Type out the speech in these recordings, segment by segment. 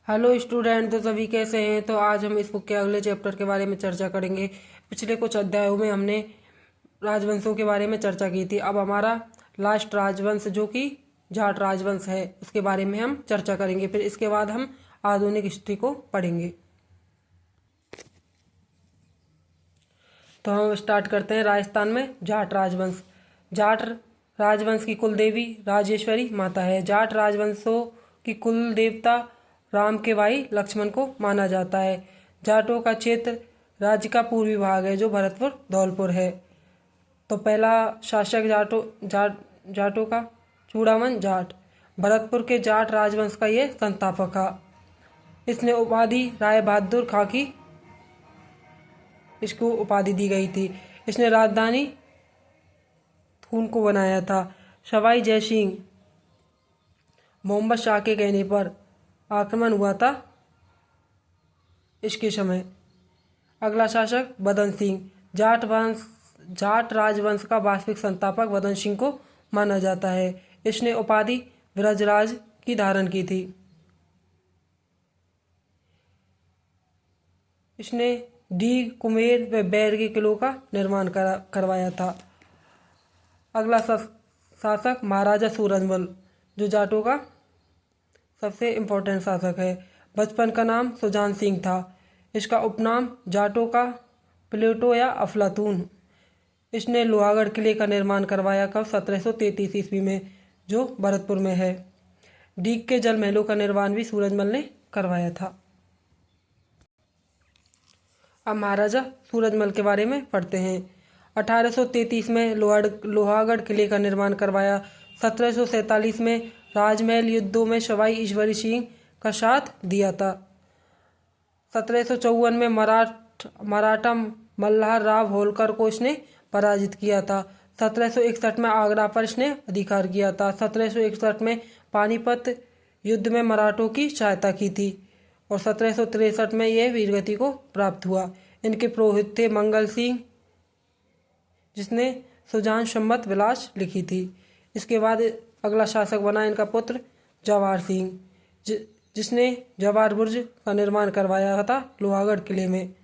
Hello student, तो सभी कैसे हैं। तो आज हम इस बुक के अगले चैप्टर के बारे में चर्चा करेंगे। पिछले कुछ अध्यायों में हमने राजवंशों के बारे में चर्चा की थी। अब हमारा लास्ट राजवंश जो कि जाट राजवंश है उसके बारे में हम चर्चा करेंगे। फिर इसके बाद हम आधुनिक हिस्ट्री को पढ़ेंगे। तो हम स्टार्ट करते हैं। राजस्थान में जाट राजवंश। जाट राजवंश की कुल देवी राजेश्वरी माता है। जाट राजवंशों की कुल देवता राम के भाई लक्ष्मण को माना जाता है। जाटों का क्षेत्र राज्य का पूर्वी भाग है जो भरतपुर धौलपुर है। तो पहला शासक जाटों का चूड़ामन जाट, भरतपुर के जाट राजवंश का ये संस्थापक था। इसने उपाधि राय बहादुर खां की इसको उपाधि दी गई थी। इसने राजधानी थून को बनाया था। सवाई जय सिंह मोहम्मद शाह के कहने पर आक्रमण हुआ था इसके समय। अगला शासक बदन सिंह। जाट राजवंश का वास्तविक संस्थापक बदन सिंह को माना जाता है। इसने उपाधि ब्रजराज की धारण की थी। इसने डीग, कुमेर व बैर के किलों का निर्माण करवाया था। अगला शासक महाराजा सूरजमल, जो जाटों का सबसे इम्पोर्टेंट शासक है। बचपन का नाम सुजान सिंह था। इसका उपनाम जाटों का प्लेटो या अफलातून। इसने लोहागढ़ किले का निर्माण करवाया कब? 1733 ईस्वी में, जो भरतपुर में है। डीग के जल महलों का निर्माण भी सूरजमल ने करवाया था। अब महाराजा सूरजमल के बारे में पढ़ते हैं। 1833 में लोहागढ़ किले का निर्माण करवाया। 1747 में राजमहल युद्धों में सवाई ईश्वरी सिंह का साथ दिया था। 1754 में मराठा मल्हार राव होलकर को इसने पराजित किया था। 1761 में आगरा पर इसने अधिकार किया था। 1761 में पानीपत युद्ध में मराठों की सहायता की थी और 1763 में यह वीरगति को प्राप्त हुआ। इनके पुरोहित थे मंगल सिंह, जिसने सुजान संबत विलास लिखी थी। इसके बाद अगला शासक बना इनका पुत्र जवाहर सिंह, जिसने जवाहर बुर्ज का निर्माण करवाया था लोहागढ़ किले में।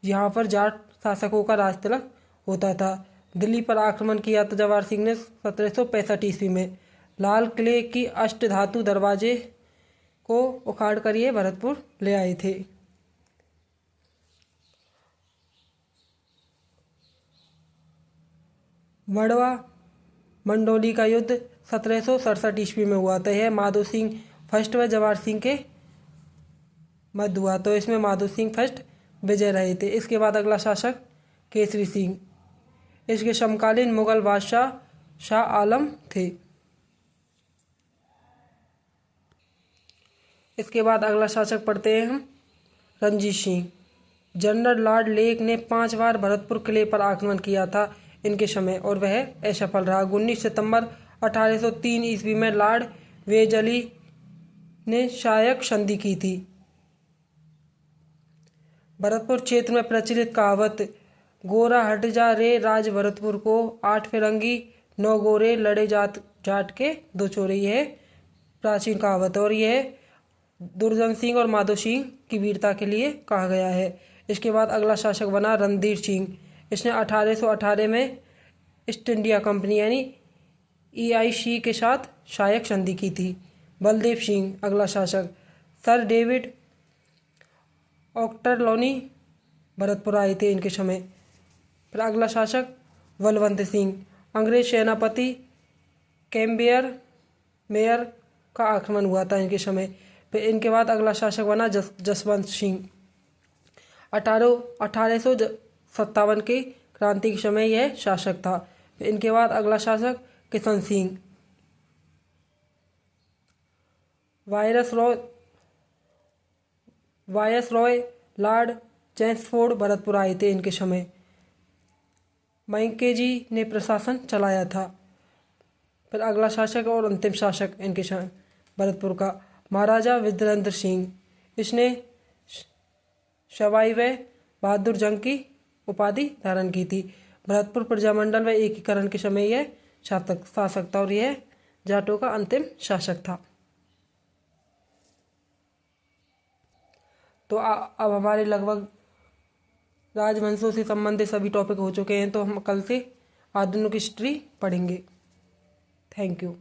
यहाँ पर जाट शासकों का राज तिलक होता था। दिल्ली पर आक्रमण किया था जवाहर सिंह ने 1765 ईस्वी में। लाल किले की अष्टधातु दरवाजे को उखाड़ कर ये भरतपुर ले आए थे। मड़वा मंडोली का युद्ध 1767 ईस्वी में हुआ था। यह माधो सिंह फर्स्ट व जवाहर सिंह के मध्य हुआ, तो इसमें माधो सिंह फर्स्ट विजय रहे थे। इसके बाद अगला शासक केसरी सिंह। इसके समकालीन मुगल बादशाह शाह आलम थे। इसके बाद अगला शासक पढ़ते हैं हम Ranjit Singh. General Lord lake ने 5 बार भरतपुर किले पर आक्रमण किया था इनके समय, और वह असफल रहा। 19 सितंबर 1803 ईस्वी में लॉर्ड वेजली ने सहायक संधि की थी। भरतपुर क्षेत्र में प्रचलित कहावत गोरा हट जा रे राज भरतपुर को, 8 फिरंगी 9 गोरे लड़े जाट के 2 चोरे, यह प्राचीन कहावत है और यह दुर्जन सिंह और माधो सिंह की वीरता के लिए कहा गया है। इसके बाद अगला शासक बना रणधीर सिंह। इसने 1818 में ईस्ट इंडिया कंपनी यानी EIC के साथ सहायक संधि की थी। बलदेव सिंह अगला शासक। सर डेविड ऑक्टरलोनी भरतपुर आए थे इनके समय। फिर अगला शासक बलवंत सिंह। अंग्रेज सेनापति कैम्बेयर मेयर का आक्रमण हुआ था इनके समय। फिर इनके बाद अगला शासक बना जसवंत सिंह। 1857 की क्रांति के समय यह शासक था। फिर इनके बाद अगला शासक Kishan Singh. Viceroy Lord Chelmsford Bharatpur आए थे इनके समय। मैकेंजी ने प्रशासन चलाया था। फिर अगला शासक और अंतिम शासक इनके समय भरतपुर का महाराजा विद्येंद्र सिंह। इसने सवाई व बहादुर जंग की उपाधि धारण की थी। भरतपुर प्रजामंडल व एकीकरण के समय यह शासक था और यह जाटों का अंतिम शासक था। तो अब हमारे लगभग राजवंशों से संबंधित सभी टॉपिक हो चुके हैं, तो हम कल से आधुनिक हिस्ट्री पढ़ेंगे। Thank you.